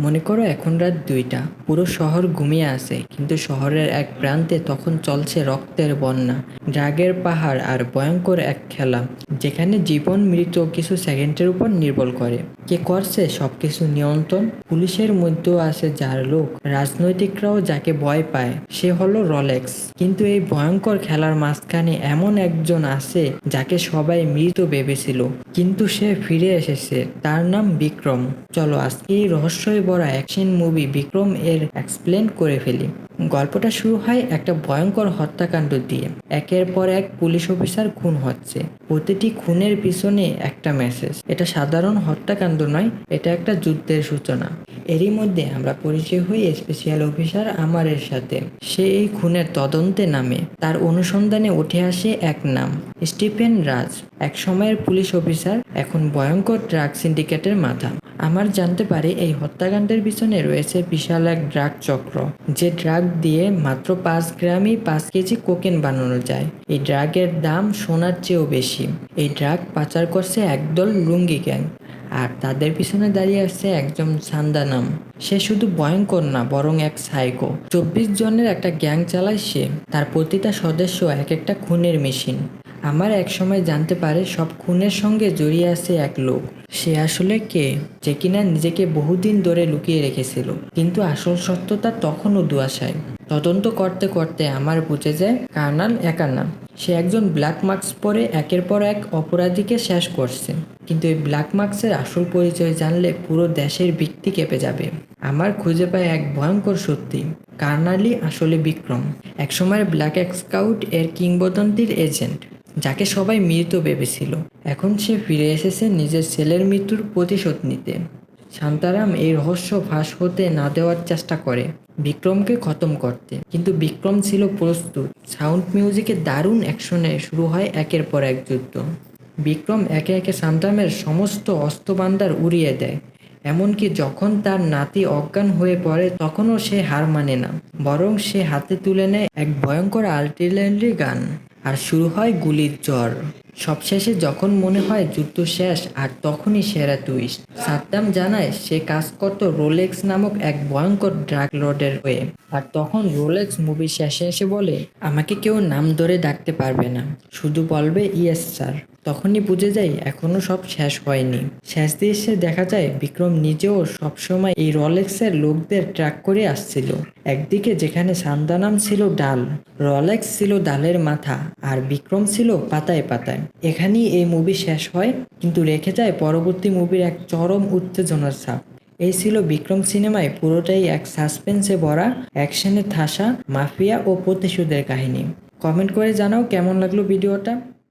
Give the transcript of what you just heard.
মনে করো এখন রাত 2টা, পুরো শহর ঘুমিয়ে আছে, কিন্তু শহরের এক প্রান্তে তখন চলছে রক্তের বন্যা, ড্রাগের পাহাড় আর ভয়ঙ্কর এক খেলা, যেখানে জীবন মৃত্যু কিছু সেকেন্ডের উপর নির্ভর করে। কে করছে সবকিছু নিয়ন্ত্রণ? পুলিশের মধ্যেও আছে যার লোক, রাজনৈতিকরাও যাকে ভয় পায়, সে হলো রলেক্স। কিন্তু এই ভয়ঙ্কর খেলার মাঝখানে এমন একজন আছে যাকে সবাই মৃত ভেবেছিল, কিন্তু সে ফিরে এসেছে। তার নাম বিক্রম। চলো আজকে এই রহস্যই ভরা অ্যাকশন মুভি বিক্রম এর এক্সপ্লেন করে ফেলি। গল্পটা শুরু হয় একটা ভয়ঙ্কর হত্যাকাণ্ড দিয়ে। একের পর এক পুলিশ অফিসার খুন হচ্ছে, প্রতিটি খুনের পিছনে একটা মেসেজ। এটা সাধারণ হত্যাকাণ্ড নয়, এটা একটা যুদ্ধের সূচনা। এরই মধ্যে আমরা পরিচয় হই স্পেশাল অফিসার আমারের সাথে। সে এই খুনের তদন্তে নামে। তার অনুসন্ধানে উঠে আসে এক নাম, স্টিফেন রাজ। এক সময়ের পুলিশ অফিসার, এখন ভয়ঙ্কর ড্রাগ সিন্ডিকেটের মাথা। আমার জানতে পারে এই হত্যাকাণ্ডের পিছনে রয়েছে বিশাল এক ড্রাগ চক্র, যে ড্রাগ দিয়ে মাত্র 5 গ্রামই 5 কেজি কোকেন বানানো যায়। এই ড্রাগের দাম সোনার চেয়েও বেশি। এই ড্রাগ পাচার করছে একদল লুঙ্গি গ্যাং, আর তাদের পিছনে দাঁড়িয়ে আছে একজন সান্দা নাম। সে শুধু ভয়ঙ্কর না, বরং এক সাইকো। 24 জনের একটা গ্যাং চালায় সে। তার প্রতিটা সদস্য এক একটা খুনের মেশিন। আমার এক সময় জানতে পারে সব খুনের সঙ্গে জড়িয়ে আছে এক লোক। সে আসলে কে, যে কিনা নিজেকে বহুদিন ধরে লুকিয়ে রেখেছিল, কিন্তু আসল সত্যতা তখনও ধোঁয়াশায়। তদন্ত করতে করতে আমার বুঝে যায় কার্নাল একা না। সে একজন ব্ল্যাক মাস্ক পরে একের পর এক অপরাধীকে শেষ করছে। কিন্তু এই ব্ল্যাক মাস্কের আসল পরিচয় জানলে পুরো দেশের ভিত্তি কেঁপে যাবে। আমার খুঁজে পায় এক ভয়ঙ্কর সত্যি, কার্নালই আসলে বিক্রম, একসময়ের ব্ল্যাক স্কাউট এর কিংবদন্তির এজেন্ট, যাকে সবাই মৃত ভেবেছিল। এখন সে ফিরে এসেছে নিজের ছেলের মৃত্যুর প্রতিশোধ নিতে। শান্তারাম এই রহস্য ফাঁস হতে না দেওয়ার চেষ্টা করে, বিক্রমকে খতম করতে। কিন্তু বিক্রম ছিল প্রস্তুত। সাউন্ড মিউজিকে দারুণ অ্যাকশনে শুরু হয় একের পর এক যুদ্ধ। বিক্রম একে একে শান্তারামের সমস্ত অস্ত্রভান্ডার উড়িয়ে দেয়। এমনকি যখন তার নাতি অজ্ঞান হয়ে পড়ে, তখনও সে হার মানে না, বরং সে হাতে তুলে নেয় এক ভয়ঙ্কর আর্টিলারি গান। আর শুরু হয় গুলির ঝড়। সবশেষে যখন মনে হয় যুদ্ধ শেষ, আর তখনই সেরা টুইস্ট। সাদ্দাম জানায় সে কাজ করত রোলেক্স নামক এক ভয়ঙ্কর ড্রাগ লর্ডের হয়ে। আর তখন রোলেক্স মুভি শেষে এসে বলে, আমাকে কেউ নাম ধরে ডাকতে পারবে না, শুধু বলবে ইয়েস স্যার। তখনই বুঝে যাই এখনো সব শেষ হয়নি। শেষ দৃশ্যে দেখা যায় বিক্রম নিজেও সবসময় এই রলেক্সের লোকদের ট্র্যাক করে আসছিল। একদিকে যেখানে সান্দানাম ছিল ডাল, রলেক্স ছিল ডালের মাথা, আর বিক্রম ছিল পাতায় পাতায়। এখানেই এই মুভি শেষ হয়, কিন্তু রেখে যায় পরবর্তী মুভির এক চরম উত্তেজনার ছাপ। এই ছিল বিক্রম সিনেমায় পুরোটাই এক সাসপেন্সে ভরা, অ্যাকশনে ঠাসা মাফিয়া ও প্রতিশোধের কাহিনী। কমেন্ট করে জানাও কেমন লাগলো ভিডিওটা।